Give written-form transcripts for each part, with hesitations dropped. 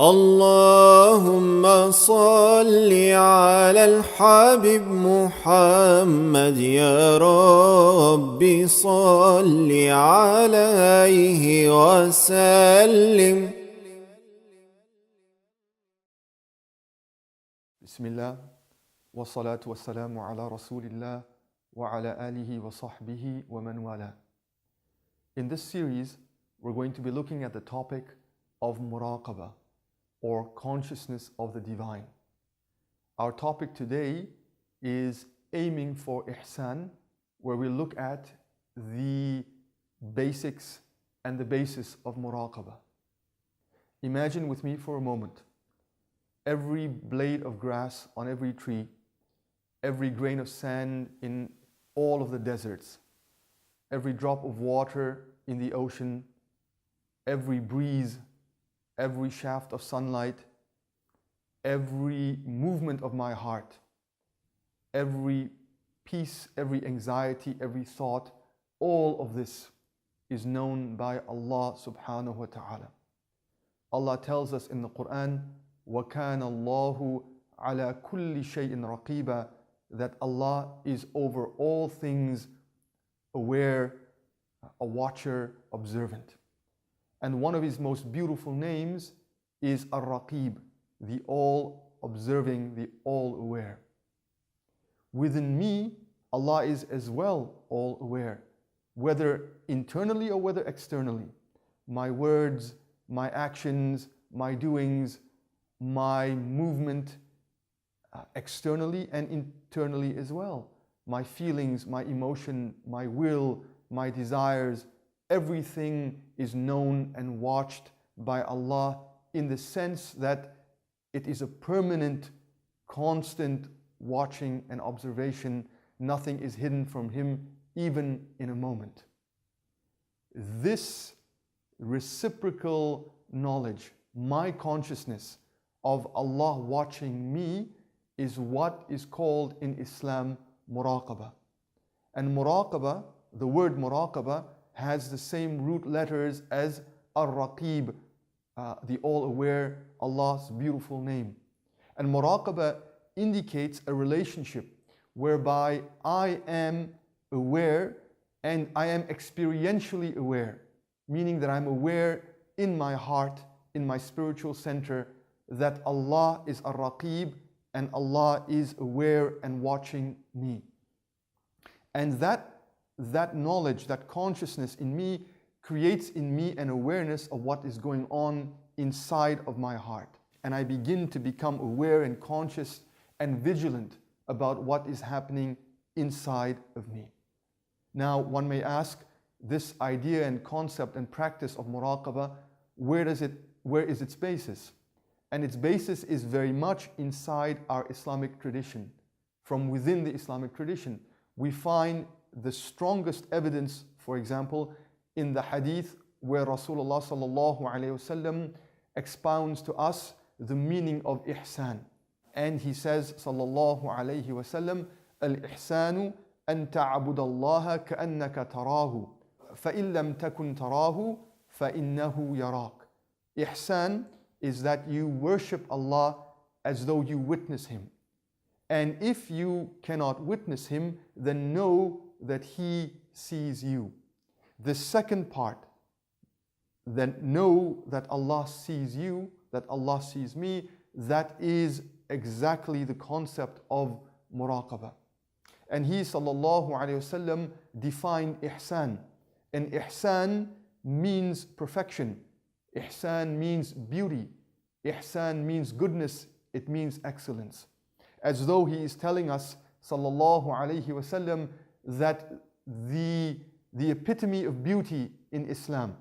اللهم صل على الحبيب محمد يا رب صل عليه وسلم. Bismillah, wa salatu wa salamu ala rasulillah wa ala alihi wa sahbihi wa man wala. In this series, we're going to be looking at the topic of muraqabah, or consciousness of the divine. Our topic today is aiming for ihsan, where we look at the basics and the basis of muraqabah. Imagine with me for a moment every blade of grass on every tree, every grain of sand in all of the deserts, every drop of water in the ocean, every breeze, every shaft of sunlight, every movement of my heart, every peace, every anxiety, every thought, all of this is known by Allah subhanahu wa ta'ala. Allah tells us in the Quran, وَكَانَ اللَّهُ عَلَى كُلِّ شَيْءٍ رَقِيبًا, that Allah is over all things aware, a watcher, observant. And one of His most beautiful names is Ar-Raqib, the all-observing, the all-aware. Within me, Allah is as well all-aware, whether internally or whether externally. My words, my actions, my doings, my movement, externally and internally as well. My feelings, my emotion, my will, my desires, everything is known and watched by Allah in the sense that it is a permanent, constant watching and observation. Nothing is hidden from Him, even in a moment. This reciprocal knowledge, my consciousness of Allah watching me, is what is called in Islam muraqabah. And muraqabah, the word muraqabah, has the same root letters as Ar-Raqib, the all-aware, Allah's beautiful name. And muraqabah indicates a relationship whereby I am aware and I am experientially aware, meaning that I'm aware in my heart, in my spiritual center, that Allah is Ar-Raqib and Allah is aware and watching me. And that knowledge, that consciousness in me creates in me an awareness of what is going on inside of my heart. And I begin to become aware and conscious and vigilant about what is happening inside of me. Now, one may ask, this idea and concept and practice of muraqabah, where is its basis? And its basis is very much inside our Islamic tradition. From within the Islamic tradition, we find the strongest evidence, for example, in the hadith where Rasulullah sallallahu alaihi wasallam expounds to us the meaning of ihsan. And he says, sallallahu alaihi wasallam, al-ihsanu an ta'bud Allah ka'annaka tarahu, fa'in lam takun tarahu, fa'innahu yarak. Ihsan is that you worship Allah as though you witness Him. And if you cannot witness Him, then know that He sees you. The second part, then know that Allah sees you, that Allah sees me, that is exactly the concept of muraqabah. And He sallallahu alayhi wasallam defined ihsan. And ihsan means perfection. Ihsan means beauty. Ihsan means goodness. It means excellence. As though He is telling us, sallallahu alayhi wasallam, that the epitome of beauty in Islam,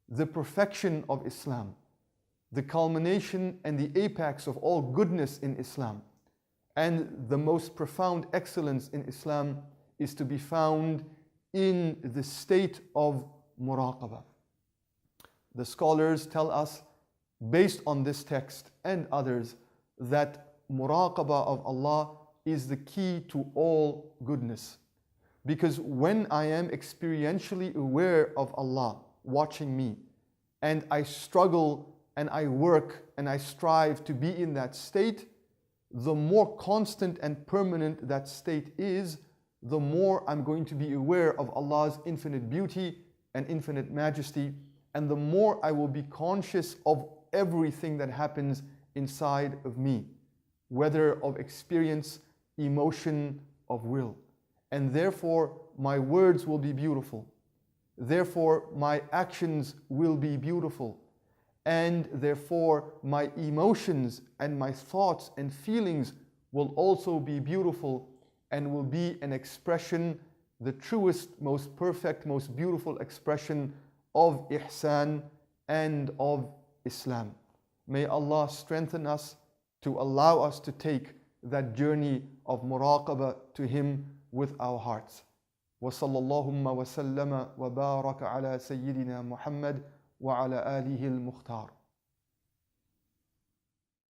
the perfection of Islam, the culmination and the apex of all goodness in Islam, and the most profound excellence in Islam is to be found in the state of muraqabah. The scholars tell us, based on this text and others, that muraqabah of Allah is the key to all goodness. Because when I am experientially aware of Allah watching me, and I struggle and I work and I strive to be in that state, the more constant and permanent that state is, the more I'm going to be aware of Allah's infinite beauty and infinite majesty, and the more I will be conscious of everything that happens inside of me, whether of experience, emotion, of will. And therefore, my words will be beautiful. Therefore, my actions will be beautiful. And therefore, my emotions and my thoughts and feelings will also be beautiful and will be an expression, the truest, most perfect, most beautiful expression of ihsan and of Islam. May Allah strengthen us to allow us to take that journey of muraqabah to Him with our hearts. وصلى اللهم وسلم وبارك على سيدنا محمد وعلى آله المختار.